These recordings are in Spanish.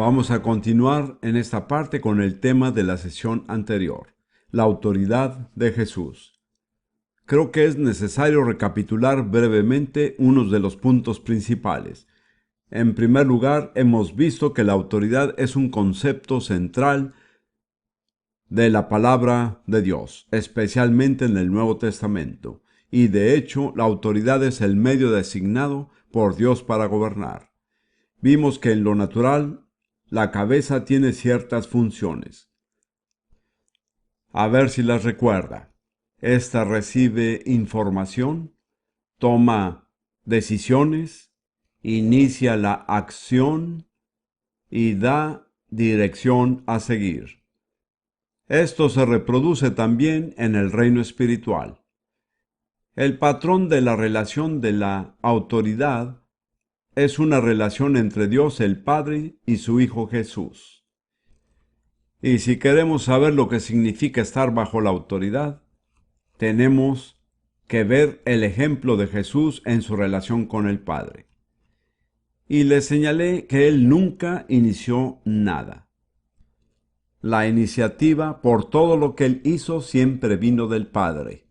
Vamos a continuar en esta parte con el tema de la sesión anterior, la autoridad de Jesús. Creo que es necesario recapitular brevemente unos de los puntos principales. En primer lugar, hemos visto que la autoridad es un concepto central de la palabra de Dios, especialmente en el Nuevo Testamento, y de hecho la autoridad es el medio designado por Dios para gobernar. Vimos que en lo natural, la cabeza tiene ciertas funciones. A ver si las recuerda. Esta recibe información, toma decisiones, inicia la acción y da dirección a seguir. Esto se reproduce también en el reino espiritual. El patrón de la relación de la autoridad es una relación entre Dios el Padre y su Hijo Jesús. Y si queremos saber lo que significa estar bajo la autoridad, tenemos que ver el ejemplo de Jesús en su relación con el Padre. Y le señalé que él nunca inició nada. La iniciativa por todo lo que él hizo siempre vino del Padre,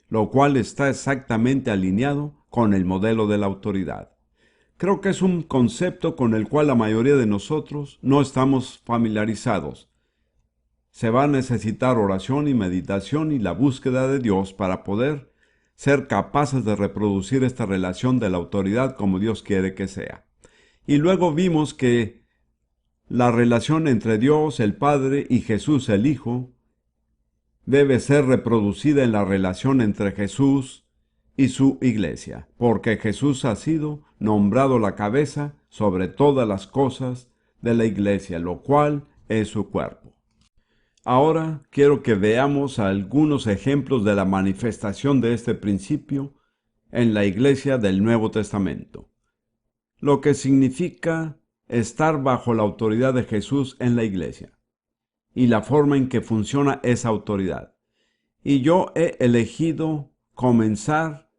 lo cual está exactamente alineado con el modelo de la autoridad. Creo que es un concepto con el cual la mayoría de nosotros no estamos familiarizados. Se va a necesitar oración y meditación y la búsqueda de Dios para poder ser capaces de reproducir esta relación de la autoridad como Dios quiere que sea. Y luego vimos que la relación entre Dios el Padre y Jesús el Hijo debe ser reproducida en la relación entre Jesús y su iglesia, porque Jesús ha sido nombrado la cabeza sobre todas las cosas de la iglesia, lo cual es su cuerpo. Ahora quiero que veamos algunos ejemplos de la manifestación de este principio en la iglesia del Nuevo Testamento, lo que significa estar bajo la autoridad de Jesús en la iglesia y la forma en que funciona esa autoridad. Y yo he elegido comenzar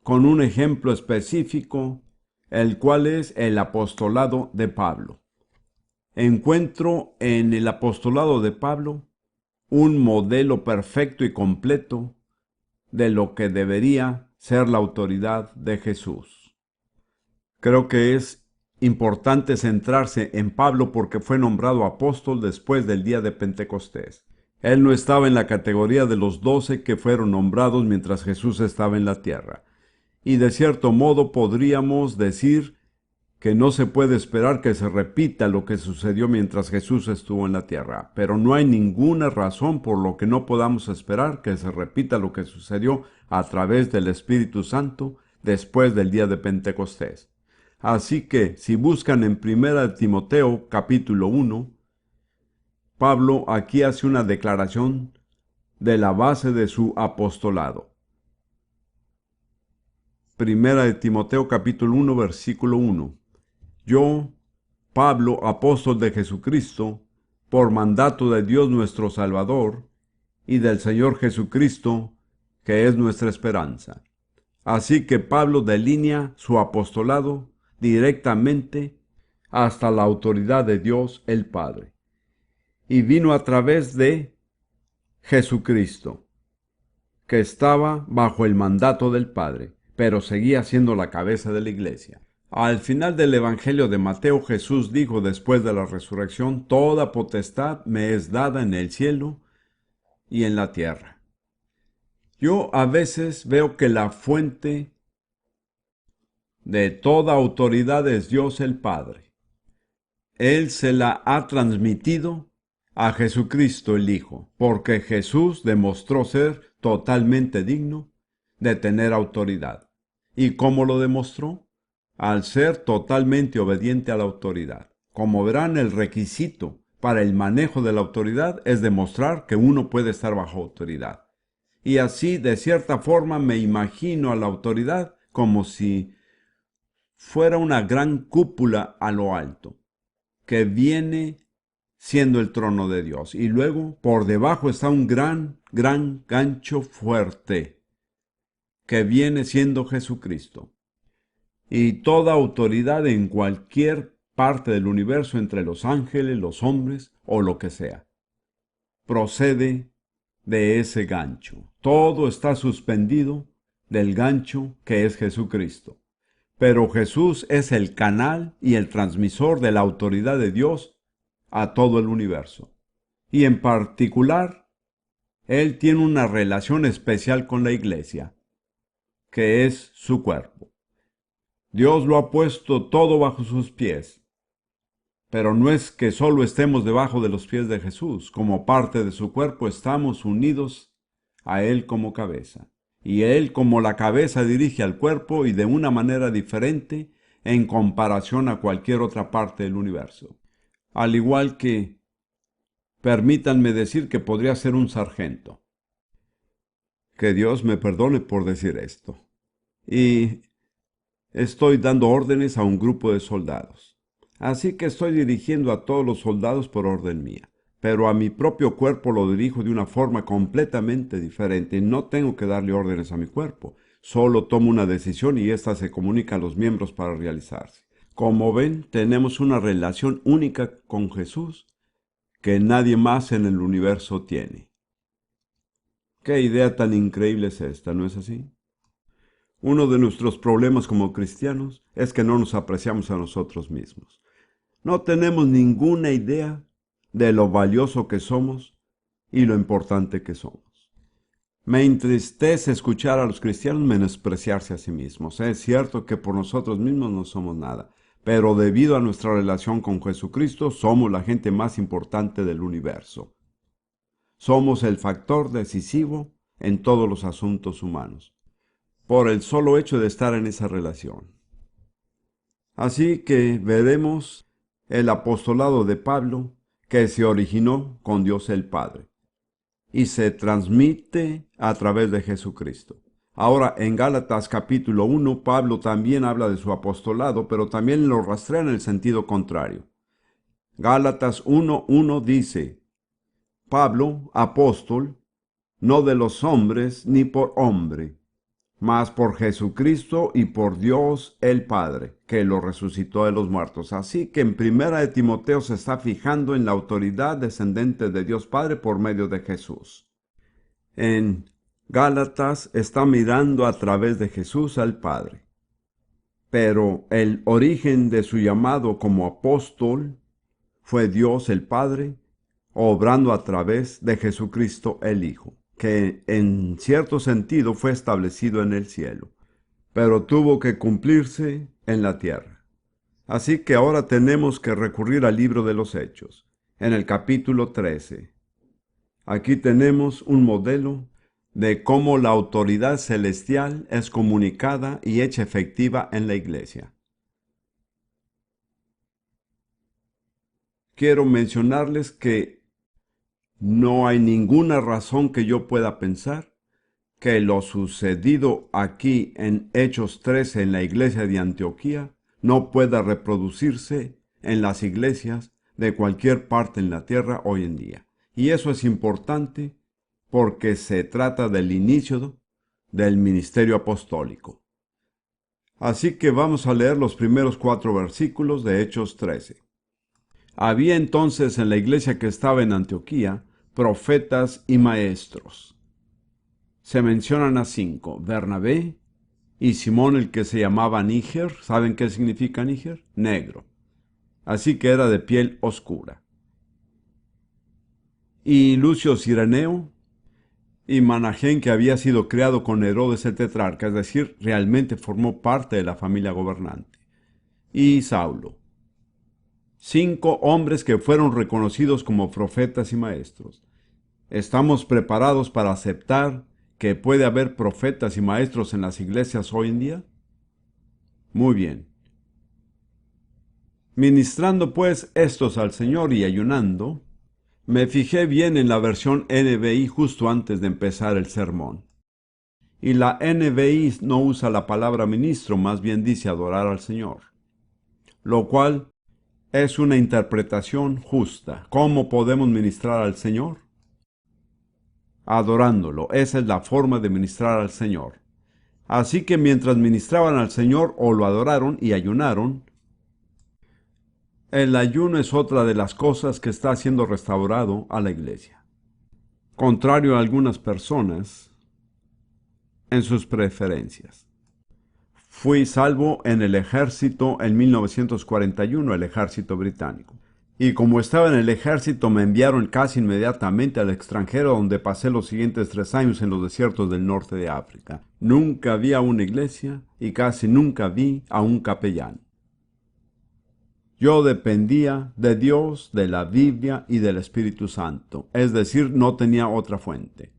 con un ejemplo específico, el cual es el apostolado de Pablo. Encuentro en el apostolado de Pablo un modelo perfecto y completo de lo que debería ser la autoridad de Jesús. Creo que es importante centrarse en Pablo porque fue nombrado apóstol después del día de Pentecostés. Él no estaba en la categoría de los 12 que fueron nombrados mientras Jesús estaba en la tierra. Y de cierto modo podríamos decir que no se puede esperar que se repita lo que sucedió mientras Jesús estuvo en la tierra, pero no hay ninguna razón por lo que no podamos esperar que se repita lo que sucedió a través del Espíritu Santo después del día de Pentecostés. Así que, si buscan en 1 Timoteo capítulo 1, Pablo aquí hace una declaración de la base de su apostolado. 1 Timoteo capítulo 1, versículo 1. Yo, Pablo, apóstol de Jesucristo, por mandato de Dios nuestro Salvador y del Señor Jesucristo, que es nuestra esperanza. Así que Pablo delinea su apostolado directamente hasta la autoridad de Dios el Padre. Y vino a través de Jesucristo, que estaba bajo el mandato del Padre, pero seguía siendo la cabeza de la iglesia. Al final del Evangelio de Mateo, Jesús dijo después de la resurrección: toda potestad me es dada en el cielo y en la tierra. Yo a veces veo que la fuente de toda autoridad es Dios el Padre. Él se la ha transmitido a Jesucristo el Hijo, porque Jesús demostró ser totalmente digno de tener autoridad. ¿Y cómo lo demostró? Al ser totalmente obediente a la autoridad. Como verán, el requisito para el manejo de la autoridad es demostrar que uno puede estar bajo autoridad. Y así, de cierta forma, me imagino a la autoridad como si fuera una gran cúpula a lo alto, que viene siendo el trono de Dios. Y luego, por debajo está un gran gancho fuerte, que viene siendo Jesucristo. Y toda autoridad en cualquier parte del universo entre los ángeles, los hombres o lo que sea. Procede de ese gancho. Todo está suspendido del gancho que es Jesucristo. Pero Jesús es el canal y el transmisor de la autoridad de Dios a todo el universo. Y en particular, Él tiene una relación especial con la iglesia, que es su cuerpo. Dios lo ha puesto todo bajo sus pies. Pero no es que solo estemos debajo de los pies de Jesús. Como parte de su cuerpo estamos unidos a Él como cabeza. Y Él como la cabeza dirige al cuerpo y de una manera diferente en comparación a cualquier otra parte del universo. Al igual que, permítanme decir que podría ser un sargento. Que Dios me perdone por decir esto. Y estoy dando órdenes a un grupo de soldados. Así que estoy dirigiendo a todos los soldados por orden mía. Pero a mi propio cuerpo lo dirijo de una forma completamente diferente. No tengo que darle órdenes a mi cuerpo. Solo tomo una decisión y ésta se comunica a los miembros para realizarse. Como ven, tenemos una relación única con Jesús que nadie más en el universo tiene. ¿Qué idea tan increíble es esta, no es así? Uno de nuestros problemas como cristianos es que no nos apreciamos a nosotros mismos. No tenemos ninguna idea de lo valioso que somos y lo importante que somos. Me entristece escuchar a los cristianos menospreciarse a sí mismos. Es cierto que por nosotros mismos no somos nada, pero debido a nuestra relación con Jesucristo somos la gente más importante del universo. Somos el factor decisivo en todos los asuntos humanos, por el solo hecho de estar en esa relación. Así que veremos el apostolado de Pablo que se originó con Dios el Padre y se transmite a través de Jesucristo. Ahora, en Gálatas capítulo 1, Pablo también habla de su apostolado, pero también lo rastrea en el sentido contrario. Gálatas 1:1 dice: Pablo, apóstol, no de los hombres ni por hombre, mas por Jesucristo y por Dios el Padre, que lo resucitó de los muertos. Así que en Primera de Timoteo se está fijando en la autoridad descendente de Dios Padre por medio de Jesús. En Gálatas está mirando a través de Jesús al Padre. Pero el origen de su llamado como apóstol fue Dios el Padre, obrando a través de Jesucristo el Hijo, que en cierto sentido fue establecido en el cielo, pero tuvo que cumplirse en la tierra. Así que ahora tenemos que recurrir al libro de los Hechos, en el capítulo 13. Aquí tenemos un modelo de cómo la autoridad celestial es comunicada y hecha efectiva en la iglesia. Quiero mencionarles que no hay ninguna razón que yo pueda pensar que lo sucedido aquí en Hechos 13 en la iglesia de Antioquía no pueda reproducirse en las iglesias de cualquier parte en la tierra hoy en día. Y eso es importante porque se trata del inicio del ministerio apostólico. Así que vamos a leer los primeros 4 versículos de Hechos 13. Había entonces en la iglesia que estaba en Antioquía profetas y maestros. Se mencionan a 5, Bernabé y Simón, el que se llamaba Níger. ¿Saben qué significa Níger? Negro. Así que era de piel oscura. Y Lucio Cireneo y Manahén, que había sido criado con Herodes el tetrarca, es decir, realmente formó parte de la familia gobernante. Y Saulo. 5 hombres que fueron reconocidos como profetas y maestros. ¿Estamos preparados para aceptar que puede haber profetas y maestros en las iglesias hoy en día? Muy bien. Ministrando pues estos al Señor y ayunando, me fijé bien en la versión NBI justo antes de empezar el sermón. Y la NBI no usa la palabra ministro, más bien dice adorar al Señor. Lo cual es una interpretación justa. ¿Cómo podemos ministrar al Señor? Adorándolo. Esa es la forma de ministrar al Señor. Así que mientras ministraban al Señor o lo adoraron y ayunaron, El ayuno es otra de las cosas que está siendo restaurado a la iglesia. Contrario a algunas personas en sus preferencias. Fui salvo en el ejército en 1941, el ejército británico. Y como estaba en el ejército, me enviaron casi inmediatamente al extranjero, donde pasé los siguientes 3 años en los desiertos del norte de África. Nunca vi a una iglesia y casi nunca vi a un capellán. Yo dependía de Dios, de la Biblia y del Espíritu Santo, es decir, no tenía otra fuente.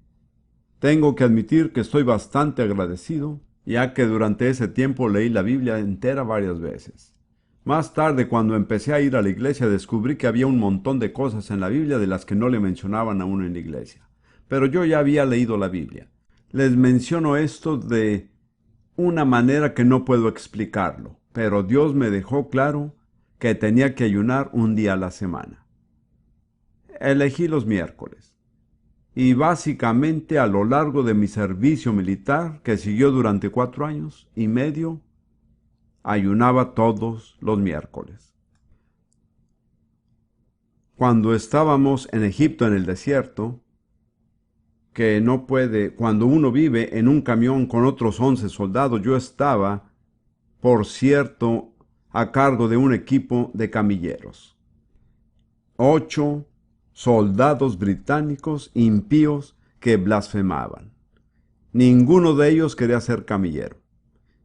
Tengo que admitir que estoy bastante agradecido, ya que durante ese tiempo leí la Biblia entera varias veces. Más tarde, cuando empecé a ir a la iglesia, descubrí que había un montón de cosas en la Biblia de las que no le mencionaban a uno en la iglesia. Pero yo ya había leído la Biblia. Les menciono esto de una manera que no puedo explicarlo, pero Dios me dejó claro que tenía que ayunar un día a la semana. Elegí los miércoles. Y básicamente a lo largo de mi servicio militar, que siguió durante 4 años y medio, ayunaba todos los miércoles. Cuando estábamos en Egipto en el desierto, que no puede, cuando uno vive en un camión con otros 11 soldados, yo estaba, por cierto, a cargo de un equipo de camilleros. 8 soldados británicos impíos que blasfemaban. Ninguno de ellos quería ser camillero.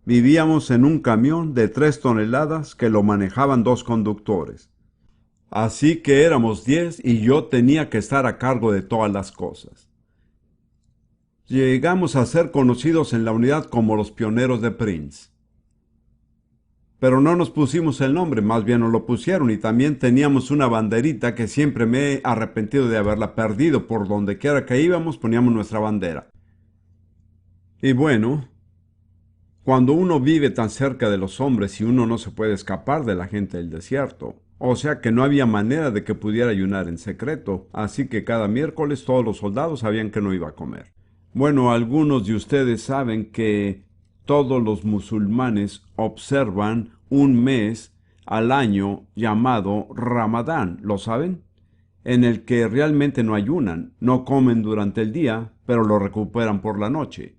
Vivíamos en un camión de 3 toneladas que lo manejaban 2 conductores. Así que éramos 10 y yo tenía que estar a cargo de todas las cosas. Llegamos a ser conocidos en la unidad como los pioneros de Prince. Pero no nos pusimos el nombre, más bien nos lo pusieron, y también teníamos una banderita que siempre me he arrepentido de haberla perdido. Por donde quiera que íbamos poníamos nuestra bandera. Y bueno, cuando uno vive tan cerca de los hombres y uno no se puede escapar de la gente del desierto, o sea que no había manera de que pudiera ayunar en secreto, así que cada miércoles todos los soldados sabían que no iba a comer. Bueno, algunos de ustedes saben que todos los musulmanes observan un mes al año llamado Ramadán, ¿lo saben? En el que realmente no ayunan, no comen durante el día, pero lo recuperan por la noche.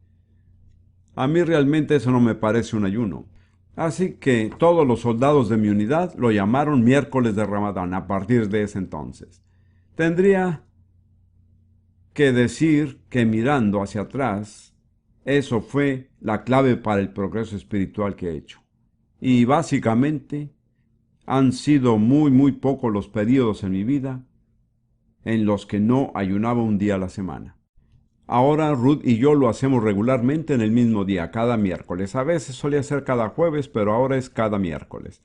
A mí realmente eso no me parece un ayuno. Así que todos los soldados de mi unidad lo llamaron miércoles de Ramadán a partir de ese entonces. Tendría que decir que mirando hacia atrás, eso fue la clave para el progreso espiritual que he hecho. Y básicamente han sido muy pocos los periodos en mi vida en los que no ayunaba un día a la semana. Ahora Ruth y yo lo hacemos regularmente en el mismo día, cada miércoles. A veces solía ser cada jueves, pero ahora es cada miércoles.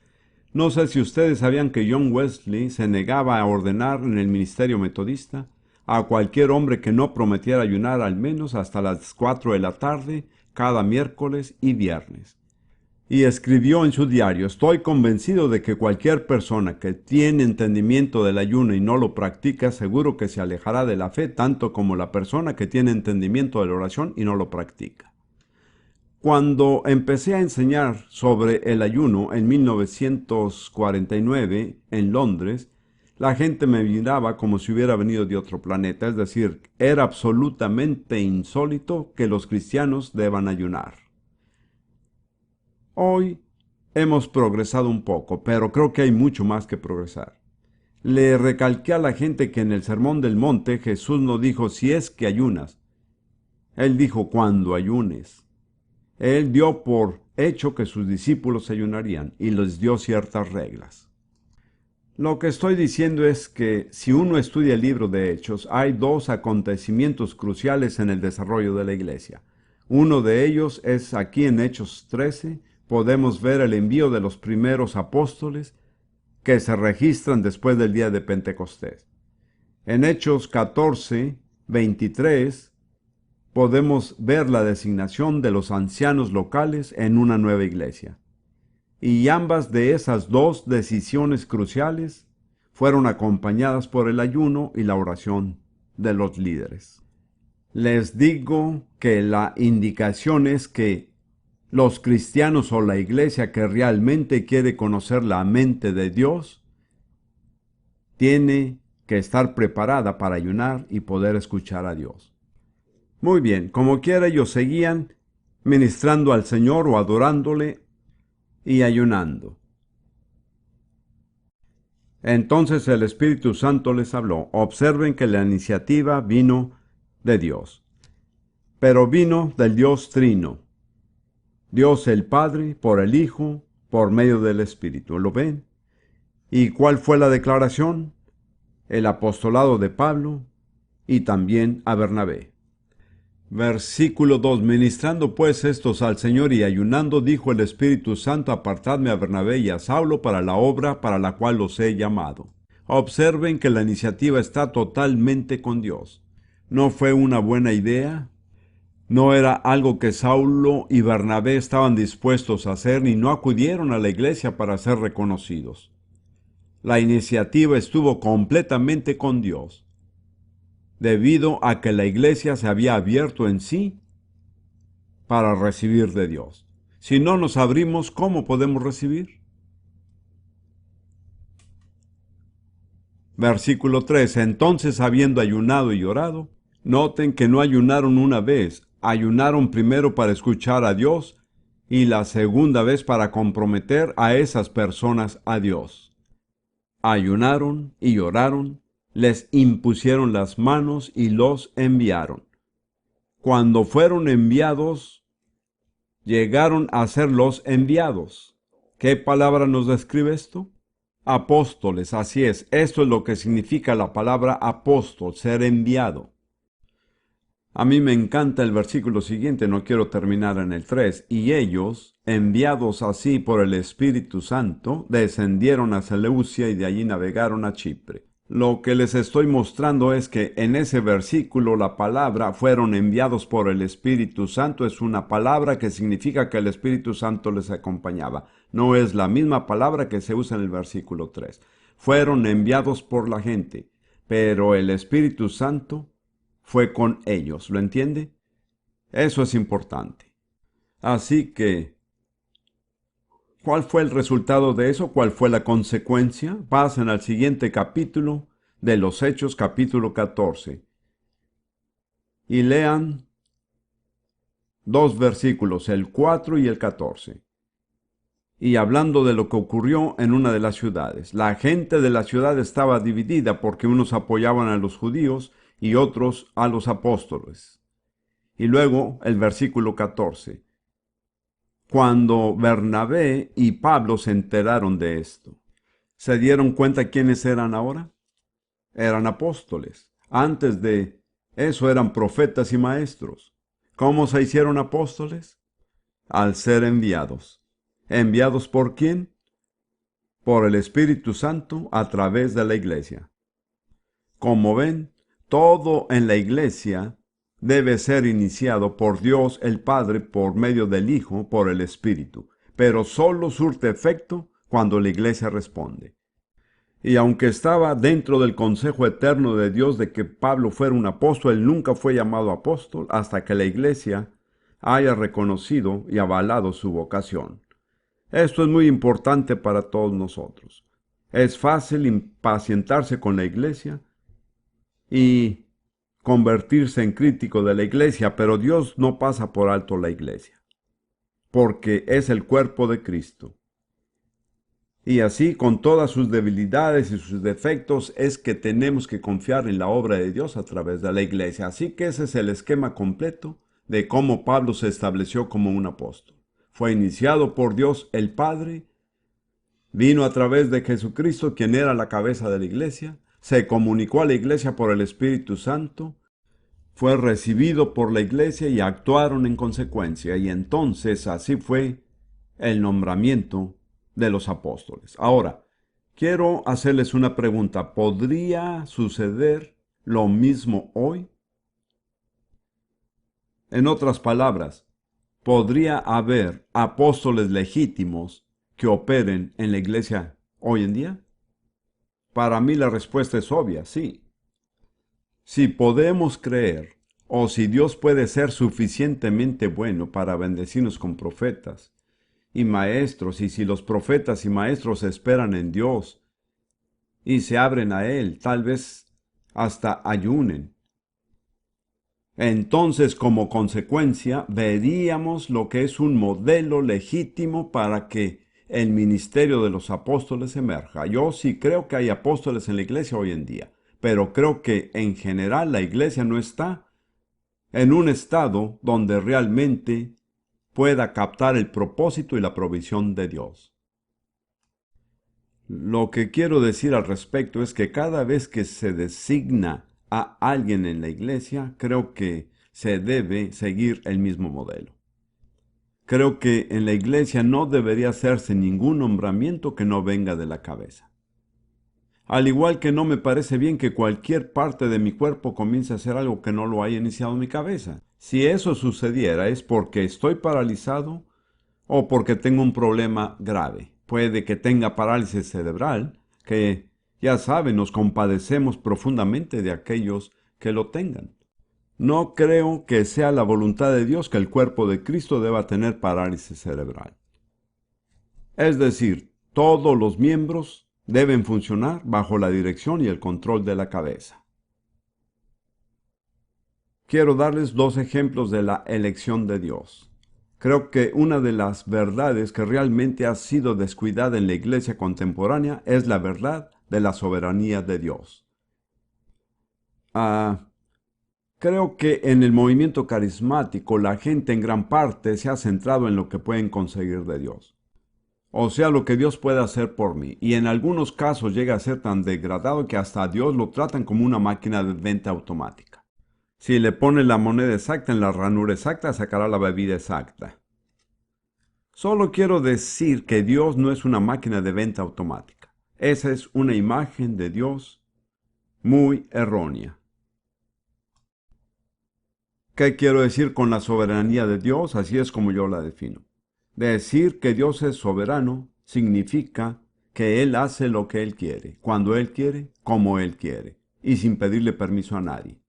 No sé si ustedes sabían que John Wesley se negaba a ordenar en el ministerio metodista a cualquier hombre que no prometiera ayunar al menos hasta las 4 de la tarde cada miércoles y viernes. Y escribió en su diario: estoy convencido de que cualquier persona que tiene entendimiento del ayuno y no lo practica, seguro que se alejará de la fe tanto como la persona que tiene entendimiento de la oración y no lo practica. Cuando empecé a enseñar sobre el ayuno en 1949 en Londres, la gente me miraba como si hubiera venido de otro planeta, es decir, era absolutamente insólito que los cristianos deban ayunar. Hoy hemos progresado un poco, pero creo que hay mucho más que progresar. Le recalqué a la gente que en el Sermón del Monte Jesús no dijo si es que ayunas. Él dijo cuando ayunes. Él dio por hecho que sus discípulos ayunarían y les dio ciertas reglas. Lo que estoy diciendo es que si uno estudia el libro de Hechos, hay 2 acontecimientos cruciales en el desarrollo de la iglesia. Uno de ellos es aquí en Hechos 13, podemos ver el envío de los primeros apóstoles que se registran después del día de Pentecostés. En Hechos 14, 23, podemos ver la designación de los ancianos locales en una nueva iglesia. Y ambas de esas 2 decisiones cruciales fueron acompañadas por el ayuno y la oración de los líderes. Les digo que la indicación es que los cristianos o la iglesia que realmente quiere conocer la mente de Dios tiene que estar preparada para ayunar y poder escuchar a Dios. Muy bien, como quiera ellos seguían ministrando al Señor o adorándole y ayunando. Entonces el Espíritu Santo les habló. Observen que la iniciativa vino de Dios, pero vino del Dios Trino. Dios el Padre, por el Hijo, por medio del Espíritu. ¿Lo ven? ¿Y cuál fue la declaración? El apostolado de Pablo y también a Bernabé. Versículo 2. Ministrando pues estos al Señor y ayunando, dijo el Espíritu Santo: apartadme a Bernabé y a Saulo para la obra para la cual los he llamado. Observen que la iniciativa está totalmente con Dios. ¿No fue una buena idea? No era algo que Saulo y Bernabé estaban dispuestos a hacer, ni no acudieron a la iglesia para ser reconocidos. La iniciativa estuvo completamente con Dios, debido a que la iglesia se había abierto en sí para recibir de Dios. Si no nos abrimos, ¿cómo podemos recibir? Versículo 3. Entonces, habiendo ayunado y orado, noten que no ayunaron una vez, ayunaron primero para escuchar a Dios y la segunda vez para comprometer a esas personas a Dios. Ayunaron y oraron, les impusieron las manos y los enviaron. Cuando fueron enviados, llegaron a ser los enviados. ¿Qué palabra nos describe esto? Apóstoles, así es. Esto es lo que significa la palabra apóstol, ser enviado. A mí me encanta el versículo siguiente, no quiero terminar en el 3. Y ellos, enviados así por el Espíritu Santo, descendieron a Seleucia y de allí navegaron a Chipre. Lo que les estoy mostrando es que en ese versículo la palabra fueron enviados por el Espíritu Santo es una palabra que significa que el Espíritu Santo les acompañaba. No es la misma palabra que se usa en el versículo 3. Fueron enviados por la gente, pero el Espíritu Santo fue con ellos. ¿Lo entiende? Eso es importante. Así que, ¿cuál fue el resultado de eso? ¿Cuál fue la consecuencia? Pasen al siguiente capítulo de los Hechos, capítulo 14. Y lean dos versículos, el 4 y el 14. Y hablando de lo que ocurrió en una de las ciudades. La gente de la ciudad estaba dividida porque unos apoyaban a los judíos y otros a los apóstoles. Y luego el versículo 14. Cuando Bernabé y Pablo se enteraron de esto, ¿se dieron cuenta quiénes eran ahora? Eran apóstoles. Antes de eso eran profetas y maestros. ¿Cómo se hicieron apóstoles? Al ser enviados. ¿Enviados por quién? Por el Espíritu Santo a través de la iglesia. Como ven, todo en la iglesia debe ser iniciado por Dios el Padre por medio del Hijo por el Espíritu, pero solo surte efecto cuando la iglesia responde. Y aunque estaba dentro del consejo eterno de Dios de que Pablo fuera un apóstol, él nunca fue llamado apóstol hasta que la iglesia haya reconocido y avalado su vocación. Esto es muy importante para todos nosotros. Es fácil impacientarse con la iglesia y convertirse en crítico de la iglesia, pero Dios no pasa por alto la iglesia, porque es el cuerpo de Cristo. Y así, con todas sus debilidades y sus defectos, es que tenemos que confiar en la obra de Dios a través de la iglesia. Así que ese es el esquema completo de cómo Pablo se estableció como un apóstol. Fue iniciado por Dios el Padre, vino a través de Jesucristo, quien era la cabeza de la iglesia, se comunicó a la iglesia por el Espíritu Santo, fue recibido por la iglesia y actuaron en consecuencia. Y entonces así fue el nombramiento de los apóstoles. Ahora, quiero hacerles una pregunta. ¿Podría suceder lo mismo hoy? En otras palabras, ¿podría haber apóstoles legítimos que operen en la iglesia hoy en día? Para mí la respuesta es obvia, sí. Si podemos creer, o si Dios puede ser suficientemente bueno para bendecirnos con profetas y maestros, y si los profetas y maestros esperan en Dios, y se abren a Él, tal vez hasta ayunen. Entonces, como consecuencia, veríamos lo que es un modelo legítimo para que el ministerio de los apóstoles emerja. Yo sí creo que hay apóstoles en la iglesia hoy en día, pero creo que en general la iglesia no está en un estado donde realmente pueda captar el propósito y la provisión de Dios. Lo que quiero decir al respecto es que cada vez que se designa a alguien en la iglesia, creo que se debe seguir el mismo modelo. Creo que en la iglesia no debería hacerse ningún nombramiento que no venga de la cabeza. Al igual que no me parece bien que cualquier parte de mi cuerpo comience a hacer algo que no lo haya iniciado en mi cabeza. Si eso sucediera es porque estoy paralizado o porque tengo un problema grave. Puede que tenga parálisis cerebral, que ya saben, nos compadecemos profundamente de aquellos que lo tengan. No creo que sea la voluntad de Dios que el cuerpo de Cristo deba tener parálisis cerebral. Es decir, todos los miembros deben funcionar bajo la dirección y el control de la cabeza. Quiero darles dos ejemplos de la elección de Dios. Creo que una de las verdades que realmente ha sido descuidada en la iglesia contemporánea es la verdad de la soberanía de Dios. Creo que en el movimiento carismático la gente en gran parte se ha centrado en lo que pueden conseguir de Dios. O sea, lo que Dios puede hacer por mí. Y en algunos casos llega a ser tan degradado que hasta a Dios lo tratan como una máquina de venta automática. Si le pone la moneda exacta en la ranura exacta, sacará la bebida exacta. Solo quiero decir que Dios no es una máquina de venta automática. Esa es una imagen de Dios muy errónea. ¿Qué quiero decir con la soberanía de Dios? Así es como yo la defino. Decir que Dios es soberano significa que Él hace lo que Él quiere, cuando Él quiere, como Él quiere, y sin pedirle permiso a nadie.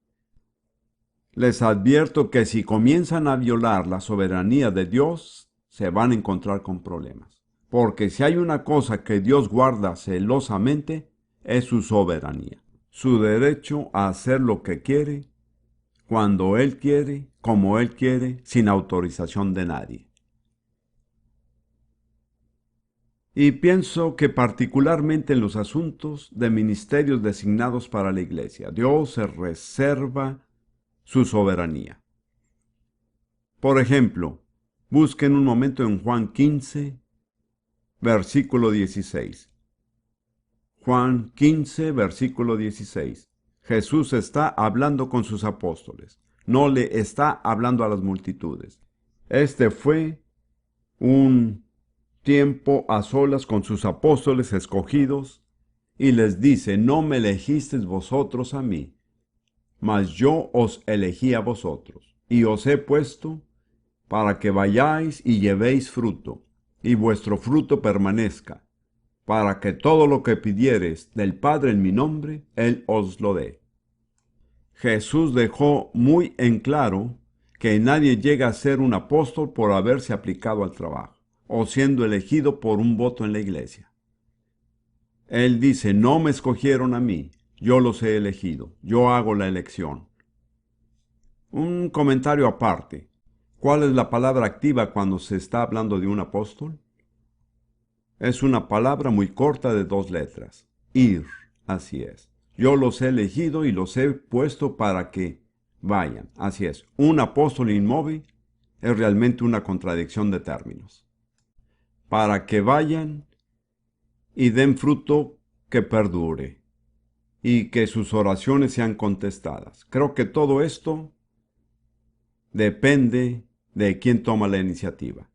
Les advierto que si comienzan a violar la soberanía de Dios, se van a encontrar con problemas. Porque si hay una cosa que Dios guarda celosamente, es su soberanía, su derecho a hacer lo que quiere, cuando Él quiere, como Él quiere, sin autorización de nadie. Y pienso que particularmente en los asuntos de ministerios designados para la iglesia, Dios se reserva su soberanía. Por ejemplo, busquen un momento en Juan 15, versículo 16. Juan 15, versículo 16. Jesús está hablando con sus apóstoles. No le está hablando a las multitudes. Este fue un tiempo a solas con sus apóstoles escogidos y les dice: no me elegisteis vosotros a mí, mas yo os elegí a vosotros y os he puesto para que vayáis y llevéis fruto, y vuestro fruto permanezca, para que todo lo que pidiereis del Padre en mi nombre, Él os lo dé. Jesús dejó muy en claro que nadie llega a ser un apóstol por haberse aplicado al trabajo, o siendo elegido por un voto en la iglesia. Él dice: no me escogieron a mí, yo los he elegido, yo hago la elección. Un comentario aparte. ¿Cuál es la palabra activa cuando se está hablando de un apóstol? Es una palabra muy corta de 2 letras. Ir, así es. Yo los he elegido y los he puesto para que vayan, así es. Un apóstol inmóvil es realmente una contradicción de términos. Para que vayan y den fruto que perdure y que sus oraciones sean contestadas. Creo que todo esto depende de quién toma la iniciativa.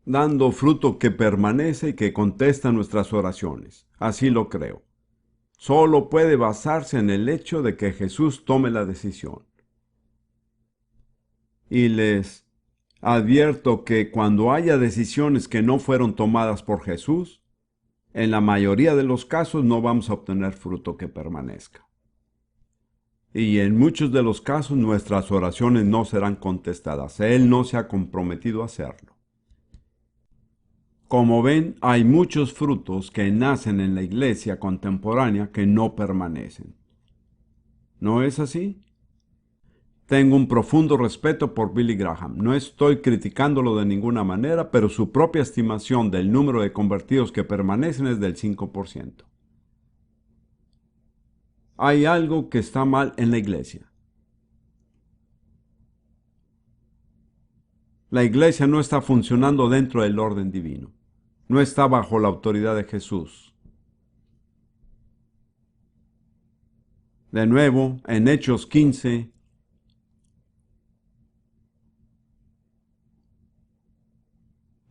Dando fruto que permanece y que contesta nuestras oraciones. Así lo creo. Solo puede basarse en el hecho de que Jesús tome la decisión. Y les advierto que cuando haya decisiones que no fueron tomadas por Jesús, en la mayoría de los casos no vamos a obtener fruto que permanezca. Y en muchos de los casos nuestras oraciones no serán contestadas. Él no se ha comprometido a hacerlo. Como ven, hay muchos frutos que nacen en la iglesia contemporánea que no permanecen. ¿No es así? Tengo un profundo respeto por Billy Graham. No estoy criticándolo de ninguna manera, pero su propia estimación del número de convertidos que permanecen es del 5%. Hay algo que está mal en la iglesia. La iglesia no está funcionando dentro del orden divino. No está bajo la autoridad de Jesús. De nuevo, en Hechos 15,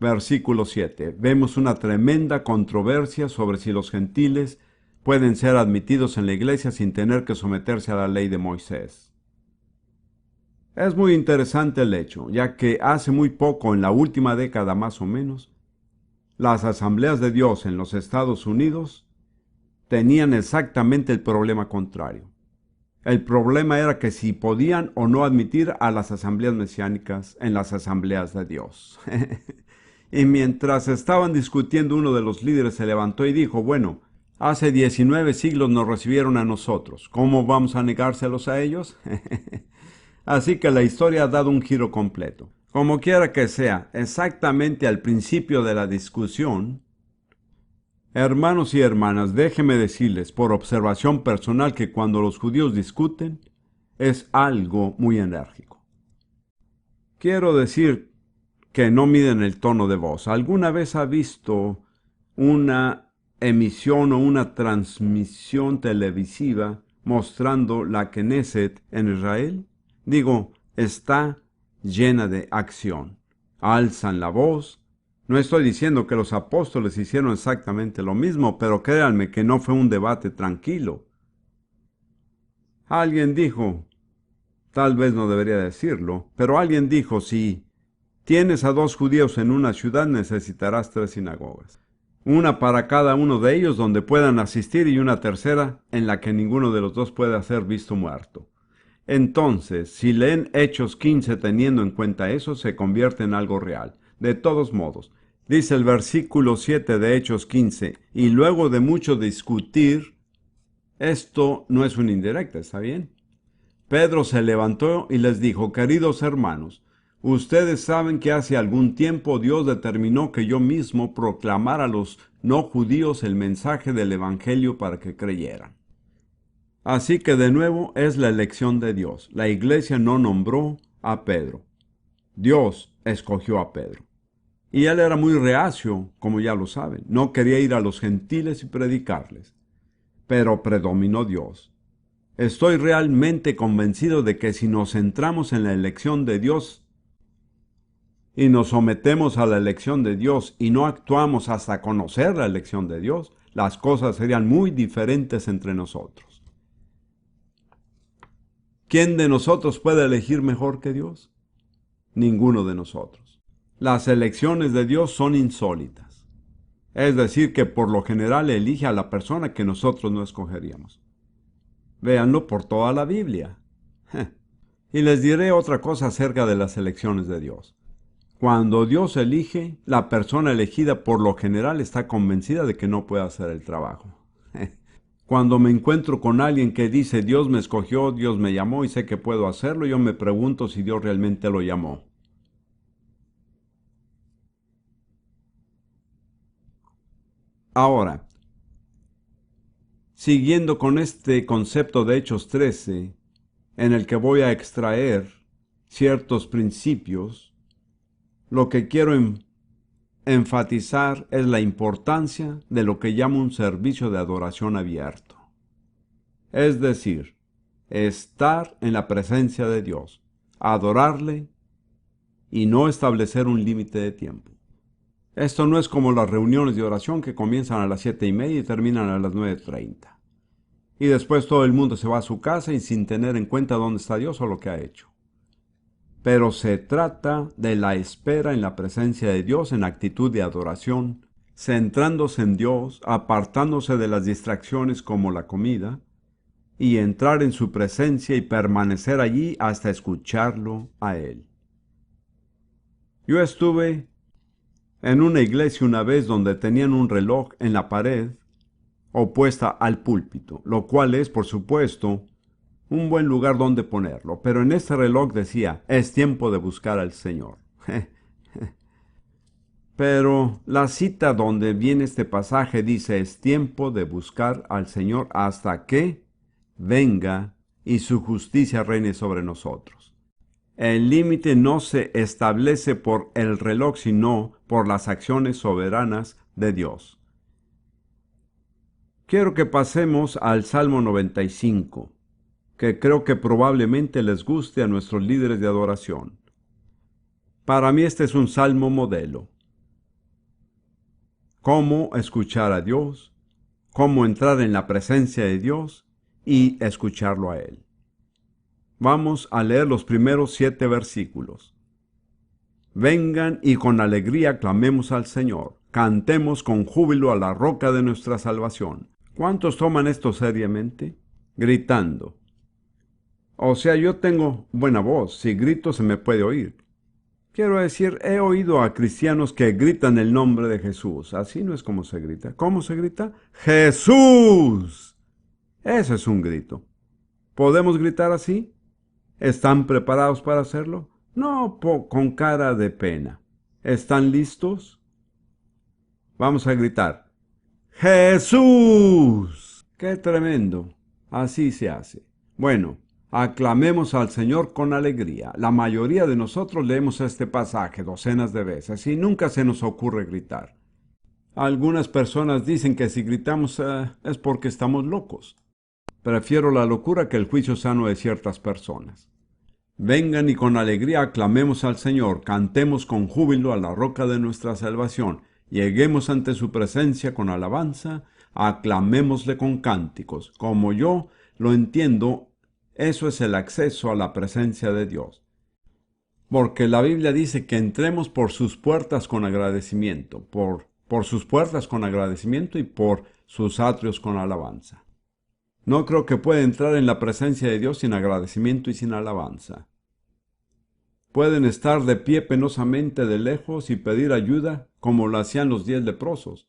versículo 7, vemos una tremenda controversia sobre si los gentiles pueden ser admitidos en la iglesia sin tener que someterse a la ley de Moisés. Es muy interesante el hecho, ya que hace muy poco, en la última década más o menos, las asambleas de Dios en los Estados Unidos tenían exactamente el problema contrario. El problema era que si podían o no admitir a las asambleas mesiánicas en las asambleas de Dios. Y mientras estaban discutiendo, uno de los líderes se levantó y dijo, bueno, hace 19 siglos nos recibieron a nosotros, ¿cómo vamos a negárselos a ellos? Así que la historia ha dado un giro completo. Como quiera que sea, exactamente al principio de la discusión, hermanos y hermanas, déjenme decirles por observación personal que cuando los judíos discuten, es algo muy enérgico. Quiero decir que no miden el tono de voz. ¿Alguna vez ha visto una emisión o una transmisión televisiva mostrando la Knesset en Israel? Digo, está llena de acción. Alzan la voz. No estoy diciendo que los apóstoles hicieron exactamente lo mismo, pero créanme que no fue un debate tranquilo. Alguien dijo, tal vez no debería decirlo, pero alguien dijo, si tienes a 2 judíos en una ciudad, necesitarás 3 sinagogas. Una para cada uno de ellos donde puedan asistir y una tercera en la que ninguno de los dos pueda ser visto muerto. Entonces, si leen Hechos 15 teniendo en cuenta eso, se convierte en algo real. De todos modos, dice el versículo 7 de Hechos 15, y luego de mucho discutir, esto no es una indirecta, ¿está bien? Pedro se levantó y les dijo, queridos hermanos, ustedes saben que hace algún tiempo Dios determinó que yo mismo proclamara a los no judíos el mensaje del Evangelio para que creyeran. Así que de nuevo es la elección de Dios. La iglesia no nombró a Pedro. Dios escogió a Pedro. Y él era muy reacio, como ya lo saben. No quería ir a los gentiles y predicarles. Pero predominó Dios. Estoy realmente convencido de que si nos centramos en la elección de Dios y nos sometemos a la elección de Dios y no actuamos hasta conocer la elección de Dios, las cosas serían muy diferentes entre nosotros. ¿Quién de nosotros puede elegir mejor que Dios? Ninguno de nosotros. Las elecciones de Dios son insólitas. Es decir, que por lo general elige a la persona que nosotros no escogeríamos. Véanlo por toda la Biblia. Y les diré otra cosa acerca de las elecciones de Dios. Cuando Dios elige, la persona elegida por lo general está convencida de que no puede hacer el trabajo. Cuando me encuentro con alguien que dice Dios me escogió, Dios me llamó y sé que puedo hacerlo, yo me pregunto si Dios realmente lo llamó. Ahora, siguiendo con este concepto de Hechos 13, en el que voy a extraer ciertos principios, lo que quiero enfatizar es la importancia de lo que llamo un servicio de adoración abierto. Es decir, estar en la presencia de Dios, adorarle y no establecer un límite de tiempo. Esto no es como las reuniones de oración que comienzan a las 7:30 y terminan a las 9:30. Y después todo el mundo se va a su casa y sin tener en cuenta dónde está Dios o lo que ha hecho. Pero se trata de la espera en la presencia de Dios en actitud de adoración, centrándose en Dios, apartándose de las distracciones como la comida, y entrar en su presencia y permanecer allí hasta escucharlo a Él. Yo estuve en una iglesia una vez donde tenían un reloj en la pared opuesta al púlpito, lo cual es, por supuesto, un buen lugar donde ponerlo. Pero en este reloj decía, es tiempo de buscar al Señor. Pero la cita donde viene este pasaje dice, es tiempo de buscar al Señor hasta que venga y su justicia reine sobre nosotros. El límite no se establece por el reloj, sino por las acciones soberanas de Dios. Quiero que pasemos al Salmo 95, que creo que probablemente les guste a nuestros líderes de adoración. Para mí este es un salmo modelo. Cómo escuchar a Dios, cómo entrar en la presencia de Dios y escucharlo a Él. Vamos a leer los primeros 7 versículos. Vengan y con alegría clamemos al Señor. Cantemos con júbilo a la roca de nuestra salvación. ¿Cuántos toman esto seriamente? Gritando. O sea, yo tengo buena voz. Si grito se me puede oír. Quiero decir, he oído a cristianos que gritan el nombre de Jesús. Así no es como se grita. ¿Cómo se grita? ¡Jesús! Ese es un grito. ¿Podemos gritar así? ¿Están preparados para hacerlo? No con cara de pena. ¿Están listos? Vamos a gritar. ¡Jesús! ¡Qué tremendo! Así se hace. Bueno, aclamemos al Señor con alegría. La mayoría de nosotros leemos este pasaje docenas de veces y nunca se nos ocurre gritar. Algunas personas dicen que si gritamos es porque estamos locos. Prefiero la locura que el juicio sano de ciertas personas. Vengan y con alegría aclamemos al Señor, cantemos con júbilo a la roca de nuestra salvación, lleguemos ante su presencia con alabanza, aclamémosle con cánticos. Como yo lo entiendo, eso es el acceso a la presencia de Dios. Porque la Biblia dice que entremos por sus puertas con agradecimiento, por sus puertas con agradecimiento y por sus atrios con alabanza. No creo que pueda entrar en la presencia de Dios sin agradecimiento y sin alabanza. Pueden estar de pie penosamente de lejos y pedir ayuda como lo hacían los 10 leprosos,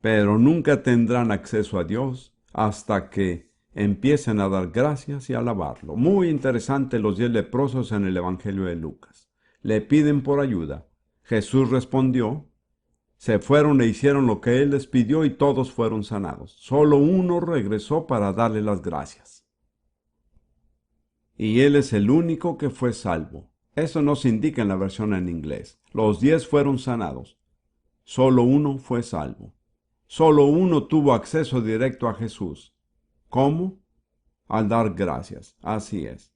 pero nunca tendrán acceso a Dios hasta que empiecen a dar gracias y alabarlo. Muy interesante los 10 leprosos en el Evangelio de Lucas. Le piden por ayuda. Jesús respondió. Se fueron e hicieron lo que Él les pidió y todos fueron sanados. Solo uno regresó para darle las gracias. Y Él es el único que fue salvo. Eso no se indica en la versión en inglés. Los 10 fueron sanados. Solo uno fue salvo. Solo uno tuvo acceso directo a Jesús. ¿Cómo? Al dar gracias. Así es.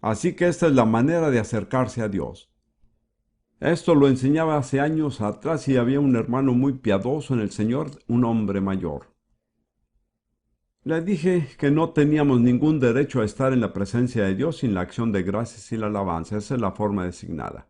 Así que esta es la manera de acercarse a Dios. Esto lo enseñaba hace años atrás y había un hermano muy piadoso en el Señor, un hombre mayor. Le dije que no teníamos ningún derecho a estar en la presencia de Dios sin la acción de gracias y la alabanza. Esa es la forma designada.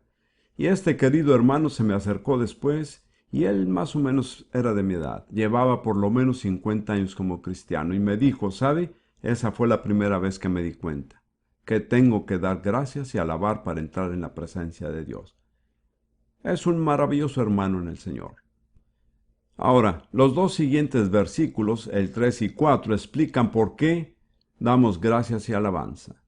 Y este querido hermano se me acercó después y él más o menos era de mi edad. Llevaba por lo menos 50 años como cristiano y me dijo, ¿sabe? Esa fue la primera vez que me di cuenta, que tengo que dar gracias y alabar para entrar en la presencia de Dios. Es un maravilloso hermano en el Señor. Ahora, los 2 siguientes versículos, el 3 y 4, explican por qué damos gracias y alabanza.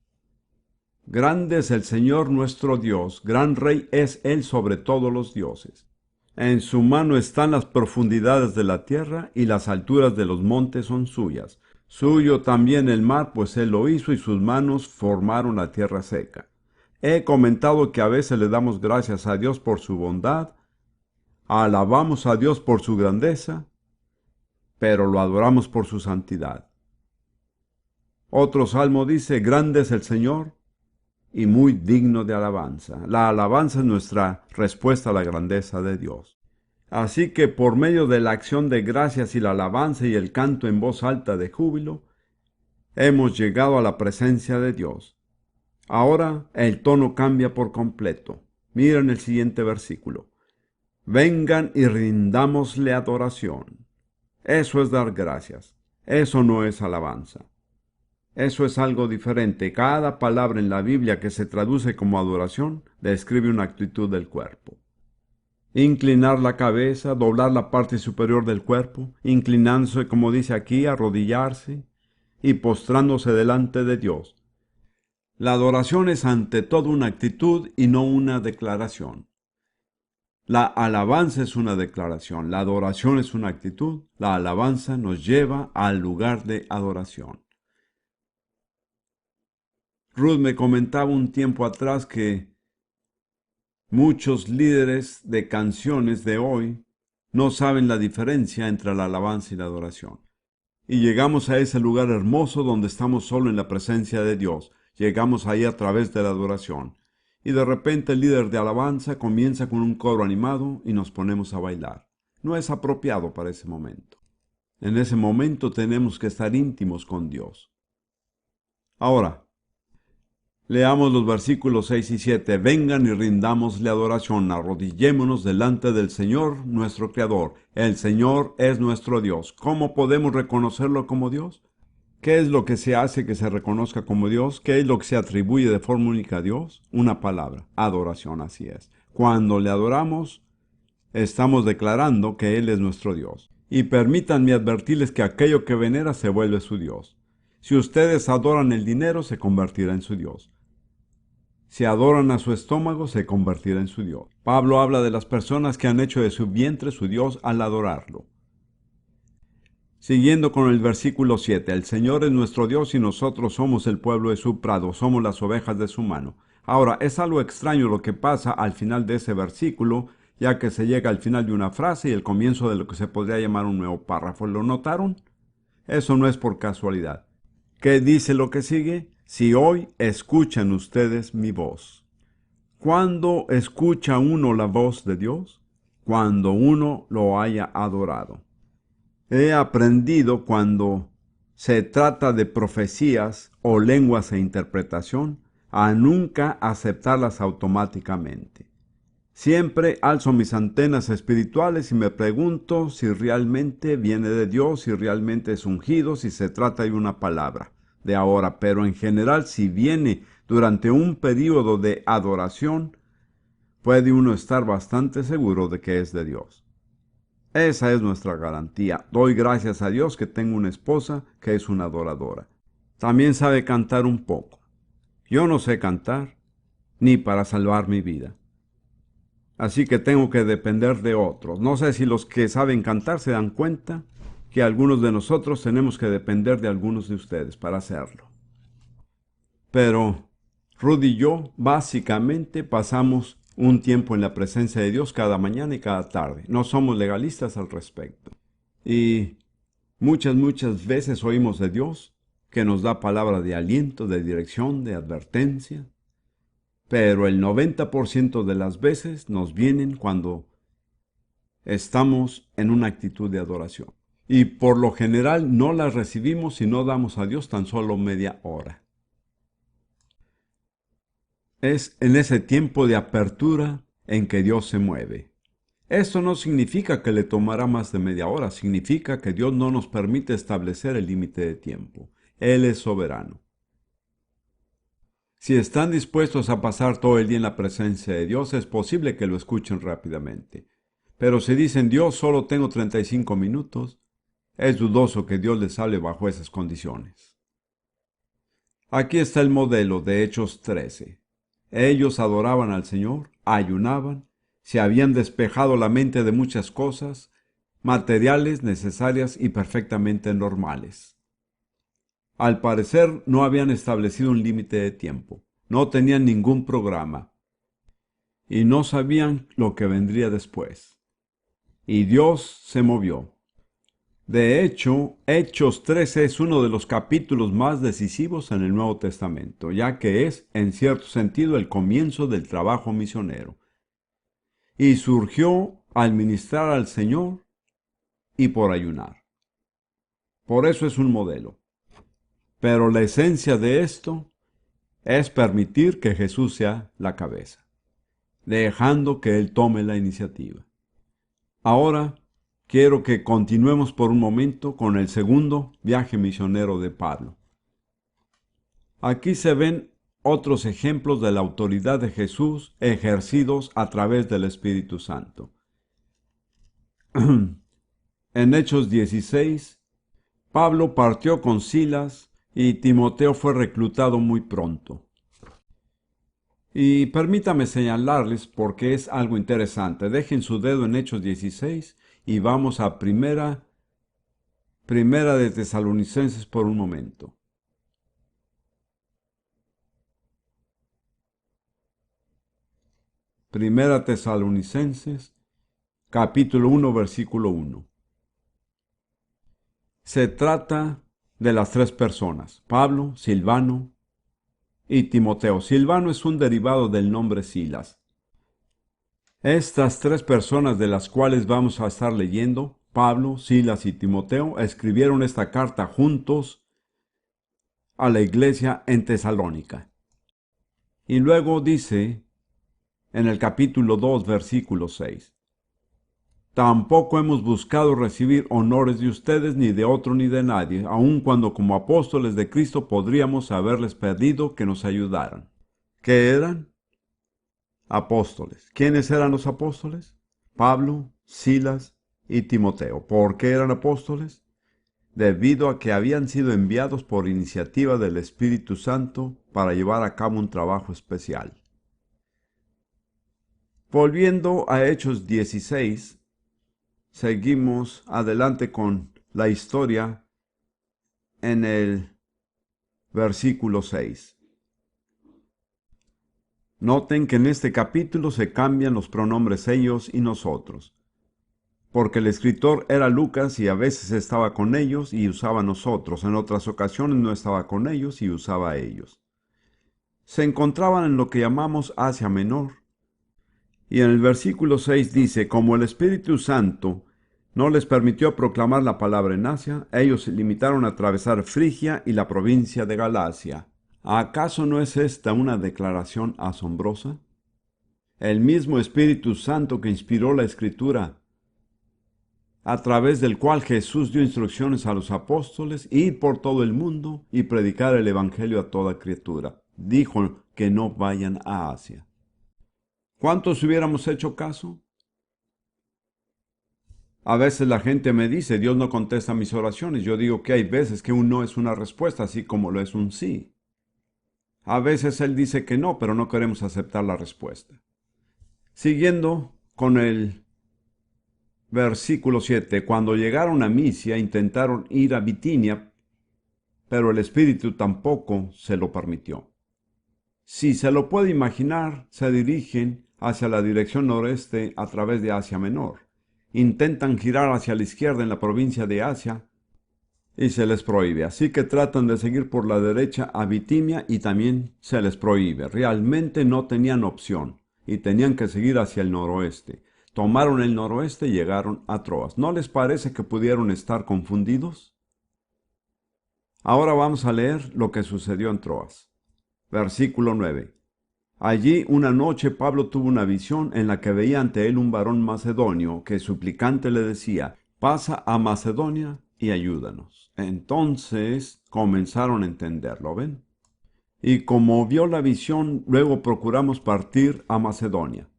Grande es el Señor nuestro Dios, gran Rey es Él sobre todos los dioses. En su mano están las profundidades de la tierra y las alturas de los montes son suyas. Suyo también el mar, pues Él lo hizo y sus manos formaron la tierra seca. He comentado que a veces le damos gracias a Dios por su bondad, alabamos a Dios por su grandeza, pero lo adoramos por su santidad. Otro salmo dice, grande es el Señor y muy digno de alabanza. La alabanza es nuestra respuesta a la grandeza de Dios. Así que por medio de la acción de gracias y la alabanza y el canto en voz alta de júbilo, hemos llegado a la presencia de Dios. Ahora el tono cambia por completo. Miren el siguiente versículo. Vengan y rindámosle adoración. Eso es dar gracias. Eso no es alabanza. Eso es algo diferente. Cada palabra en la Biblia que se traduce como adoración describe una actitud del cuerpo. Inclinar la cabeza, doblar la parte superior del cuerpo, inclinándose, como dice aquí, arrodillarse y postrándose delante de Dios. La adoración es ante todo una actitud y no una declaración. La alabanza es una declaración, la adoración es una actitud, la alabanza nos lleva al lugar de adoración. Ruth me comentaba un tiempo atrás que muchos líderes de canciones de hoy no saben la diferencia entre la alabanza y la adoración. Y llegamos a ese lugar hermoso donde estamos solo en la presencia de Dios. Llegamos ahí a través de la adoración. Y de repente el líder de alabanza comienza con un coro animado y nos ponemos a bailar. No es apropiado para ese momento. En ese momento tenemos que estar íntimos con Dios. Ahora, leamos los versículos 6 y 7. Vengan y rindámosle adoración, arrodillémonos delante del Señor, nuestro Creador. El Señor es nuestro Dios. ¿Cómo podemos reconocerlo como Dios? ¿Qué es lo que se hace que se reconozca como Dios? ¿Qué es lo que se atribuye de forma única a Dios? Una palabra, adoración, así es. Cuando le adoramos, estamos declarando que Él es nuestro Dios. Y permítanme advertirles que aquello que venera se vuelve su Dios. Si ustedes adoran el dinero, se convertirá en su Dios. Si adoran a su estómago, se convertirá en su Dios. Pablo habla de las personas que han hecho de su vientre su Dios al adorarlo. Siguiendo con el versículo 7, el Señor es nuestro Dios y nosotros somos el pueblo de su prado, somos las ovejas de su mano. Ahora, es algo extraño lo que pasa al final de ese versículo, ya que se llega al final de una frase y el comienzo de lo que se podría llamar un nuevo párrafo. ¿Lo notaron? Eso no es por casualidad. ¿Qué dice lo que sigue? Si hoy escuchan ustedes mi voz. ¿Cuándo escucha uno la voz de Dios? Cuando uno lo haya adorado. He aprendido cuando se trata de profecías o lenguas e interpretación a nunca aceptarlas automáticamente. Siempre alzo mis antenas espirituales y me pregunto si realmente viene de Dios, si realmente es ungido, si se trata de una palabra de ahora, pero en general si viene durante un periodo de adoración, puede uno estar bastante seguro de que es de Dios. Esa es nuestra garantía. Doy gracias a Dios que tengo una esposa que es una adoradora. También sabe cantar un poco. Yo no sé cantar, ni para salvar mi vida. Así que tengo que depender de otros. No sé si los que saben cantar se dan cuenta que algunos de nosotros tenemos que depender de algunos de ustedes para hacerlo. Pero Rudy y yo básicamente pasamos un tiempo en la presencia de Dios cada mañana y cada tarde. No somos legalistas al respecto. Y muchas veces oímos de Dios que nos da palabra de aliento, de dirección, de advertencia. Pero el 90% de las veces nos vienen cuando estamos en una actitud de adoración. Y por lo general no las recibimos si no damos a Dios tan solo media hora. Es en ese tiempo de apertura en que Dios se mueve. Esto no significa que le tomará más de media hora, significa que Dios no nos permite establecer el límite de tiempo. Él es soberano. Si están dispuestos a pasar todo el día en la presencia de Dios, es posible que lo escuchen rápidamente. Pero si dicen Dios, solo tengo 35 minutos, es dudoso que Dios les hable bajo esas condiciones. Aquí está el modelo de Hechos 13. Ellos adoraban al Señor, ayunaban, se habían despejado la mente de muchas cosas, materiales, necesarias y perfectamente normales. Al parecer no habían establecido un límite de tiempo, no tenían ningún programa y no sabían lo que vendría después. Y Dios se movió. De hecho, Hechos 13 es uno de los capítulos más decisivos en el Nuevo Testamento, ya que es, en cierto sentido, el comienzo del trabajo misionero. Y surgió al ministrar al Señor y por ayunar. Por eso es un modelo. Pero la esencia de esto es permitir que Jesús sea la cabeza, dejando que Él tome la iniciativa. Ahora, quiero que continuemos por un momento con el segundo viaje misionero de Pablo. Aquí se ven otros ejemplos de la autoridad de Jesús ejercidos a través del Espíritu Santo. En Hechos 16, Pablo partió con Silas y Timoteo fue reclutado muy pronto. Y permítame señalarles porque es algo interesante. Dejen su dedo en Hechos 16 y vamos a Primera de Tesalonicenses por un momento. Primera Tesalonicenses, capítulo 1, versículo 1. Se trata de las tres personas, Pablo, Silvano y Timoteo. Silvano es un derivado del nombre Silas. Estas tres personas de las cuales vamos a estar leyendo, Pablo, Silas y Timoteo, escribieron esta carta juntos a la iglesia en Tesalónica. Y luego dice en el capítulo 2, versículo 6, tampoco hemos buscado recibir honores de ustedes ni de otro ni de nadie, aun cuando como apóstoles de Cristo podríamos haberles pedido que nos ayudaran. ¿Qué eran? Apóstoles. ¿Quiénes eran los apóstoles? Pablo, Silas y Timoteo. ¿Por qué eran apóstoles? Debido a que habían sido enviados por iniciativa del Espíritu Santo para llevar a cabo un trabajo especial. Volviendo a Hechos 16, seguimos adelante con la historia en el versículo 6. Noten que en este capítulo se cambian los pronombres ellos y nosotros, porque el escritor era Lucas y a veces estaba con ellos y usaba nosotros, en otras ocasiones no estaba con ellos y usaba ellos. Se encontraban en lo que llamamos Asia Menor, y en el versículo 6 dice, como el Espíritu Santo no les permitió proclamar la palabra en Asia, ellos se limitaron a atravesar Frigia y la provincia de Galacia. ¿Acaso no es esta una declaración asombrosa? El mismo Espíritu Santo que inspiró la Escritura, a través del cual Jesús dio instrucciones a los apóstoles, ir por todo el mundo y predicar el Evangelio a toda criatura. Dijo que no vayan a Asia. ¿Cuántos hubiéramos hecho caso? A veces la gente me dice, Dios no contesta mis oraciones. Yo digo que hay veces que un no es una respuesta, así como lo es un sí. A veces Él dice que no, pero no queremos aceptar la respuesta. Siguiendo con el versículo 7, cuando llegaron a Misia intentaron ir a Bitinia, pero el Espíritu tampoco se lo permitió. Si se lo puede imaginar, se dirigen hacia la dirección noreste a través de Asia Menor. Intentan girar hacia la izquierda en la provincia de Asia y se les prohíbe. Así que tratan de seguir por la derecha a Bitinia y también se les prohíbe. Realmente no tenían opción y tenían que seguir hacia el noroeste. Tomaron el noroeste y llegaron a Troas. ¿No les parece que pudieron estar confundidos? Ahora vamos a leer lo que sucedió en Troas. Versículo 9. Allí una noche Pablo tuvo una visión en la que veía ante él un varón macedonio que suplicante le decía, pasa a Macedonia y ayúdanos. Entonces comenzaron a entenderlo, ¿ven? Y como vio la visión, luego procuramos partir a Macedonia,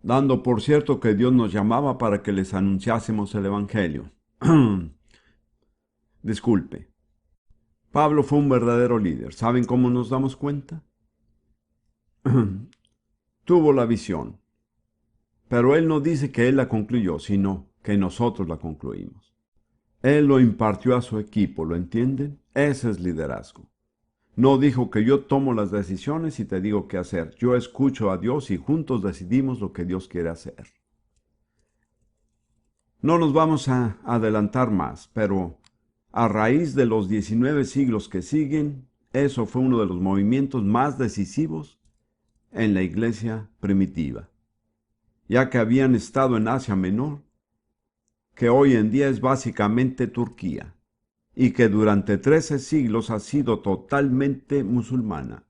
dando por cierto que Dios nos llamaba para que les anunciásemos el Evangelio. Disculpe. Pablo fue un verdadero líder. ¿Saben cómo nos damos cuenta? Tuvo la visión, pero él no dice que él la concluyó, sino que nosotros la concluimos. Él lo impartió a su equipo, ¿lo entienden? Ese es liderazgo. No dijo que yo tomo las decisiones y te digo qué hacer. Yo escucho a Dios y juntos decidimos lo que Dios quiere hacer. No nos vamos a adelantar más, pero a raíz de los 19 siglos que siguen, eso fue uno de los movimientos más decisivos en la iglesia primitiva, ya que habían estado en Asia Menor, que hoy en día es básicamente Turquía, y que durante 13 siglos ha sido totalmente musulmana,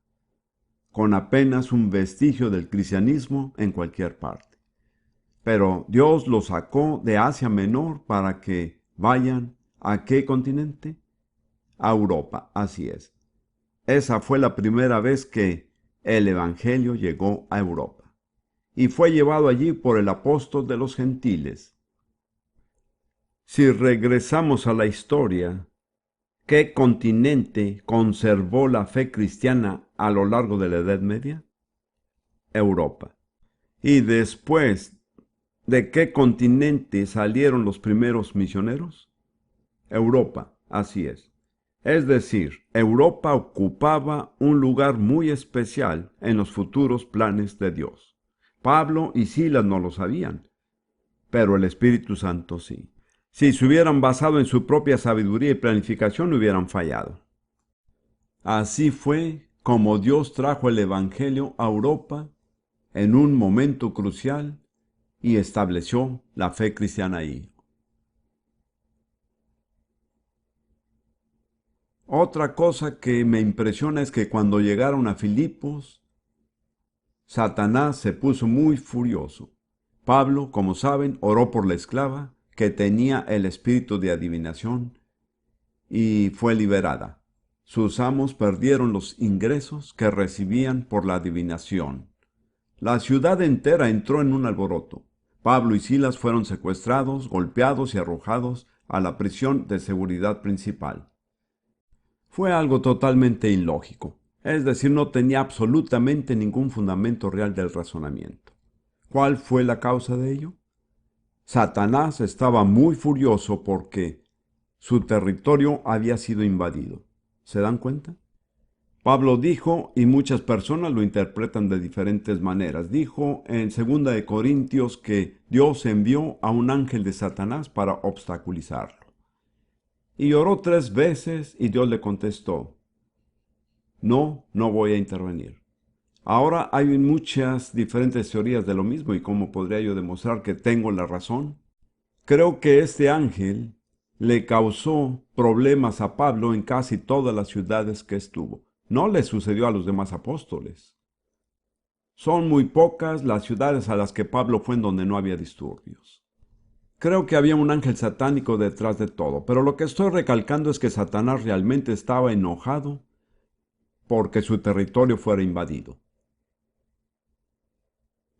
con apenas un vestigio del cristianismo en cualquier parte. Pero Dios los sacó de Asia Menor para que vayan ¿a qué continente? A Europa, así es. Esa fue la primera vez que el Evangelio llegó a Europa y fue llevado allí por el apóstol de los gentiles, Si regresamos a la historia, ¿qué continente conservó la fe cristiana a lo largo de la Edad Media? Europa. ¿Y después de qué continente salieron los primeros misioneros? Europa, así es. Es decir, Europa ocupaba un lugar muy especial en los futuros planes de Dios. Pablo y Silas no lo sabían, pero el Espíritu Santo sí. Si se hubieran basado en su propia sabiduría y planificación, hubieran fallado. Así fue como Dios trajo el Evangelio a Europa en un momento crucial y estableció la fe cristiana ahí. Otra cosa que me impresiona es que cuando llegaron a Filipos, Satanás se puso muy furioso. Pablo, como saben, oró por la esclava que tenía el espíritu de adivinación y fue liberada. Sus amos perdieron los ingresos que recibían por la adivinación. La ciudad entera entró en un alboroto. Pablo y Silas fueron secuestrados, golpeados y arrojados a la prisión de seguridad principal. Fue algo totalmente ilógico, es decir, no tenía absolutamente ningún fundamento real del razonamiento. ¿Cuál fue la causa de ello? Satanás estaba muy furioso porque su territorio había sido invadido. ¿Se dan cuenta? Pablo dijo, y muchas personas lo interpretan de diferentes maneras, dijo en 2 de Corintios que Dios envió a un ángel de Satanás para obstaculizarlo. Y oró 3 veces y Dios le contestó, no, no voy a intervenir. Ahora hay muchas diferentes teorías de lo mismo y cómo podría yo demostrar que tengo la razón. Creo que este ángel le causó problemas a Pablo en casi todas las ciudades que estuvo. No le sucedió a los demás apóstoles. Son muy pocas las ciudades a las que Pablo fue en donde no había disturbios. Creo que había un ángel satánico detrás de todo, pero lo que estoy recalcando es que Satanás realmente estaba enojado porque su territorio fuera invadido.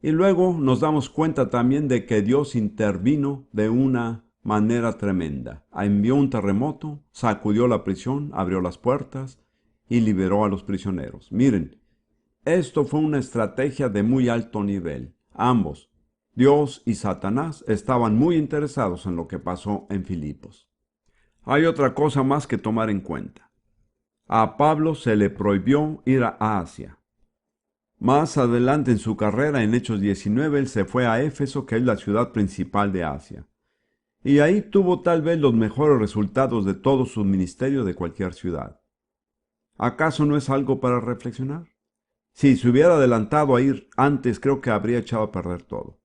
Y luego nos damos cuenta también de que Dios intervino de una manera tremenda. Envió un terremoto, sacudió la prisión, abrió las puertas y liberó a los prisioneros. Miren, esto fue una estrategia de muy alto nivel. Ambos, Dios y Satanás, estaban muy interesados en lo que pasó en Filipos. Hay otra cosa más que tomar en cuenta. A Pablo se le prohibió ir a Asia. Más adelante en su carrera, en Hechos 19, él se fue a Éfeso, que es la ciudad principal de Asia. Y ahí tuvo tal vez los mejores resultados de todo su ministerio de cualquier ciudad. ¿Acaso no es algo para reflexionar? Si se hubiera adelantado a ir antes, creo que habría echado a perder todo.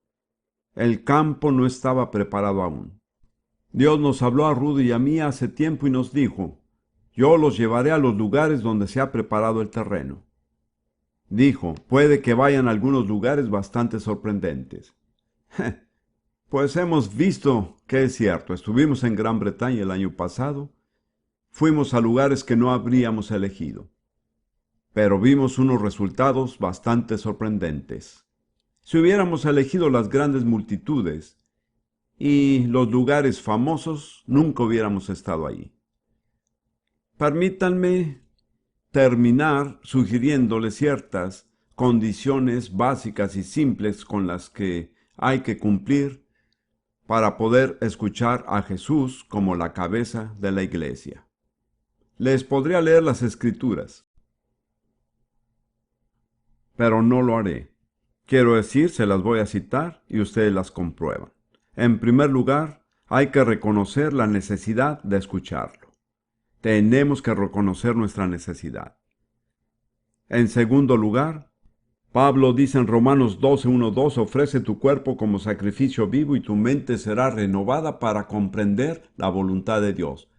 El campo no estaba preparado aún. Dios nos habló a Rudy y a mí hace tiempo y nos dijo, yo los llevaré a los lugares donde se ha preparado el terreno. Dijo, puede que vayan a algunos lugares bastante sorprendentes. Pues hemos visto que es cierto. Estuvimos en Gran Bretaña el año pasado. Fuimos a lugares que no habríamos elegido. Pero vimos unos resultados bastante sorprendentes. Si hubiéramos elegido las grandes multitudes y los lugares famosos, nunca hubiéramos estado allí. Permítanme terminar sugiriéndole ciertas condiciones básicas y simples con las que hay que cumplir para poder escuchar a Jesús como la cabeza de la iglesia. Les podría leer las escrituras, pero no lo haré. Quiero decir, se las voy a citar y ustedes las comprueban. En primer lugar, hay que reconocer la necesidad de escucharlo. Tenemos que reconocer nuestra necesidad. En segundo lugar, Pablo dice en Romanos 12:1-2, ofrece tu cuerpo como sacrificio vivo y tu mente será renovada para comprender la voluntad de Dios.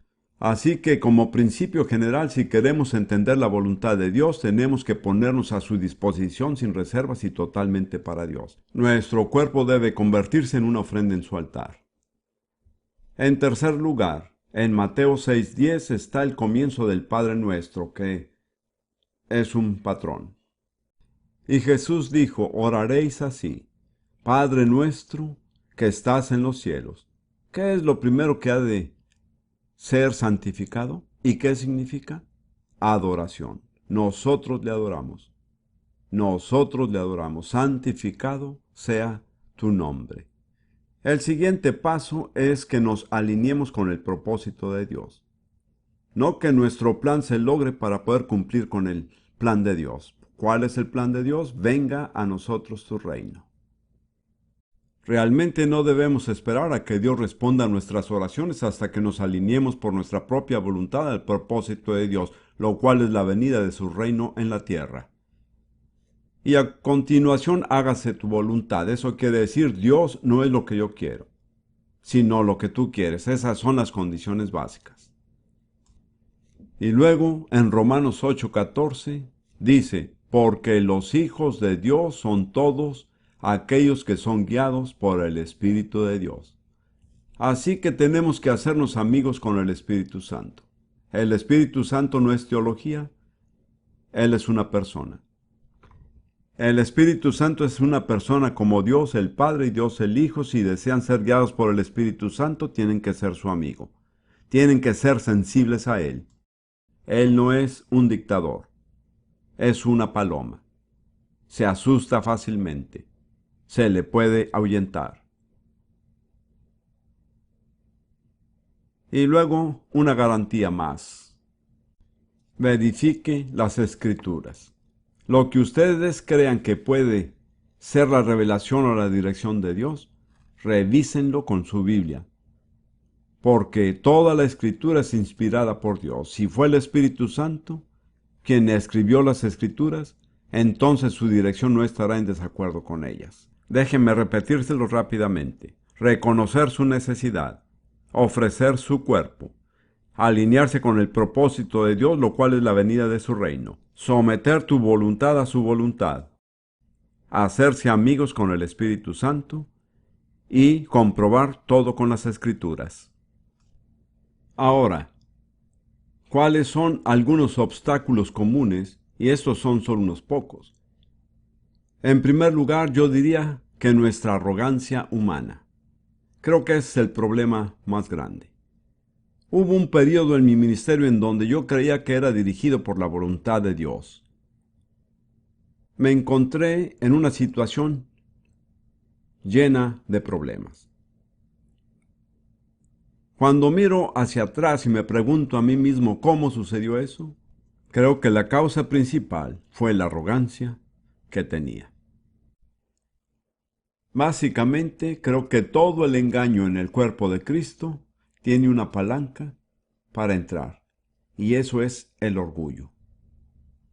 Así que como principio general, si queremos entender la voluntad de Dios, tenemos que ponernos a su disposición sin reservas y totalmente para Dios. Nuestro cuerpo debe convertirse en una ofrenda en su altar. En tercer lugar, en Mateo 6:10 está el comienzo del Padre Nuestro, que es un patrón. Y Jesús dijo, oraréis así, Padre nuestro que estás en los cielos, ¿Qué es lo primero que ha de ser santificado? ¿Y qué significa? Adoración. Nosotros le adoramos. Nosotros le adoramos. Santificado sea tu nombre. El siguiente paso es que nos alineemos con el propósito de Dios. No que nuestro plan se logre para poder cumplir con el plan de Dios. ¿Cuál es el plan de Dios? Venga a nosotros tu reino. Realmente no debemos esperar a que Dios responda a nuestras oraciones hasta que nos alineemos por nuestra propia voluntad al propósito de Dios, lo cual es la venida de su reino en la tierra. Y a continuación hágase tu voluntad. Eso quiere decir, Dios no es lo que yo quiero, sino lo que tú quieres. Esas son las condiciones básicas. Y luego, en Romanos 8:14, dice, porque los hijos de Dios son todos aquellos que son guiados por el Espíritu de Dios. Así que tenemos que hacernos amigos con el Espíritu Santo. El Espíritu Santo no es teología, Él es una persona. El Espíritu Santo es una persona como Dios el Padre y Dios el Hijo. Si desean ser guiados por el Espíritu Santo, tienen que ser su amigo. Tienen que ser sensibles a Él. Él no es un dictador. Es una paloma. Se asusta fácilmente. Se le puede ahuyentar. Y luego una garantía más. Verifique las Escrituras. Lo que ustedes crean que puede ser la revelación o la dirección de Dios, revísenlo con su Biblia. Porque toda la Escritura es inspirada por Dios. Si fue el Espíritu Santo quien escribió las Escrituras, entonces su dirección no estará en desacuerdo con ellas. Déjenme repetírselo rápidamente. Reconocer su necesidad, ofrecer su cuerpo, alinearse con el propósito de Dios, lo cual es la venida de su reino, someter tu voluntad a su voluntad, hacerse amigos con el Espíritu Santo y comprobar todo con las Escrituras. Ahora, ¿cuáles son algunos obstáculos comunes? Y estos son solo unos pocos. En primer lugar, yo diría que nuestra arrogancia humana. Creo que ese es el problema más grande. Hubo un periodo en mi ministerio en donde yo creía que era dirigido por la voluntad de Dios. Me encontré en una situación llena de problemas. Cuando miro hacia atrás y me pregunto a mí mismo cómo sucedió eso, creo que la causa principal fue la arrogancia que tenía. Básicamente, creo que todo el engaño en el cuerpo de Cristo tiene una palanca para entrar, y eso es el orgullo.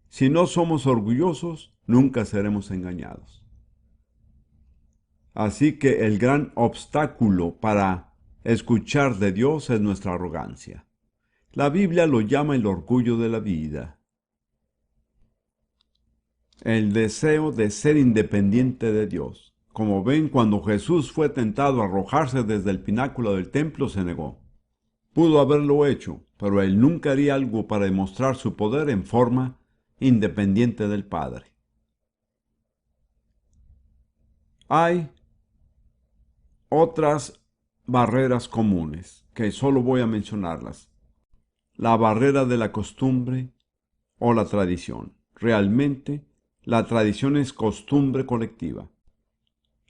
Si no somos orgullosos, nunca seremos engañados. Así que el gran obstáculo para escuchar de Dios es nuestra arrogancia. La Biblia lo llama el orgullo de la vida. El deseo de ser independiente de Dios. Como ven, cuando Jesús fue tentado a arrojarse desde el pináculo del templo, se negó. Pudo haberlo hecho, pero él nunca haría algo para demostrar su poder en forma independiente del Padre. Hay otras barreras comunes, que solo voy a mencionarlas. La barrera de la costumbre o la tradición. Realmente, la tradición es costumbre colectiva.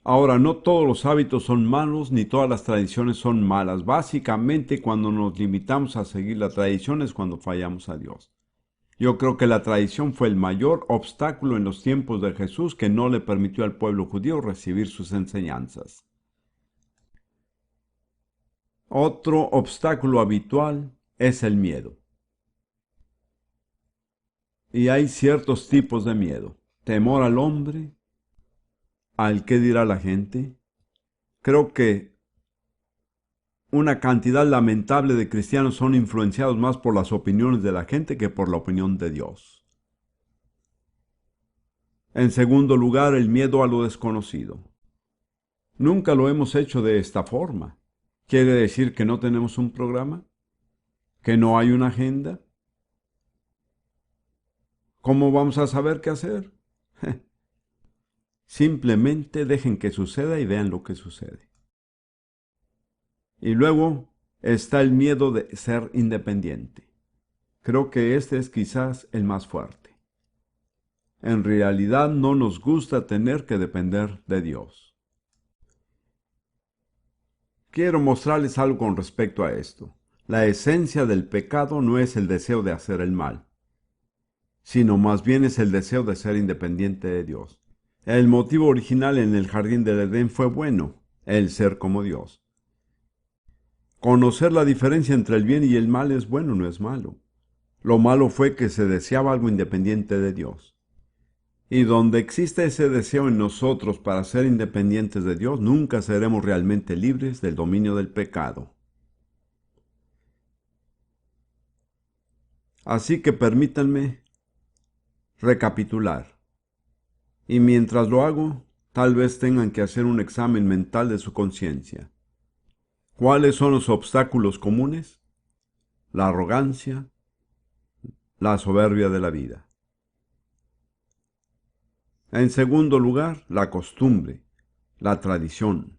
Ahora, no todos los hábitos son malos, ni todas las tradiciones son malas. Básicamente, cuando nos limitamos a seguir la tradición es cuando fallamos a Dios. Yo creo que la tradición fue el mayor obstáculo en los tiempos de Jesús que no le permitió al pueblo judío recibir sus enseñanzas. Otro obstáculo habitual es el miedo. Y hay ciertos tipos de miedo. Temor al hombre, al qué dirá la gente. Creo que una cantidad lamentable de cristianos son influenciados más por las opiniones de la gente que por la opinión de Dios. En segundo lugar, el miedo a lo desconocido. Nunca lo hemos hecho de esta forma. ¿Quiere decir que no tenemos un programa? ¿Que no hay una agenda? ¿Cómo vamos a saber qué hacer? Simplemente dejen que suceda y vean lo que sucede. Y luego está el miedo de ser independiente. Creo que este es quizás el más fuerte. En realidad no nos gusta tener que depender de Dios. Quiero mostrarles algo con respecto a esto. La esencia del pecado no es el deseo de hacer el mal, sino más bien es el deseo de ser independiente de Dios. El motivo original en el jardín del Edén fue bueno, el ser como Dios. Conocer la diferencia entre el bien y el mal es bueno, no es malo. Lo malo fue que se deseaba algo independiente de Dios. Y donde existe ese deseo en nosotros para ser independientes de Dios, nunca seremos realmente libres del dominio del pecado. Así que permítanme recapitular. Y mientras lo hago, tal vez tengan que hacer un examen mental de su conciencia. ¿Cuáles son los obstáculos comunes? La arrogancia, la soberbia de la vida. En segundo lugar, la costumbre, la tradición.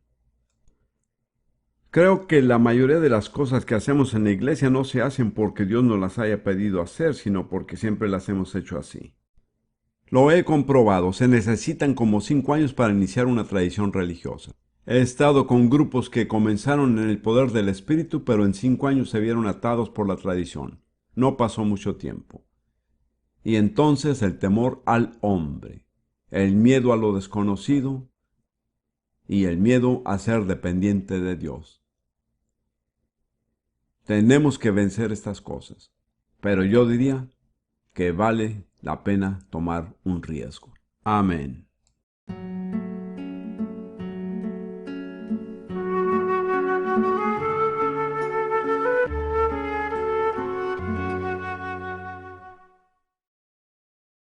Creo que la mayoría de las cosas que hacemos en la iglesia no se hacen porque Dios nos las haya pedido hacer, sino porque siempre las hemos hecho así. Lo he comprobado, se necesitan como 5 años para iniciar una tradición religiosa. He estado con grupos que comenzaron en el poder del Espíritu, pero en 5 años se vieron atados por la tradición. No pasó mucho tiempo. Y entonces el temor al hombre, el miedo a lo desconocido y el miedo a ser dependiente de Dios. Tenemos que vencer estas cosas, pero yo diría que vale la pena tomar un riesgo. Amén.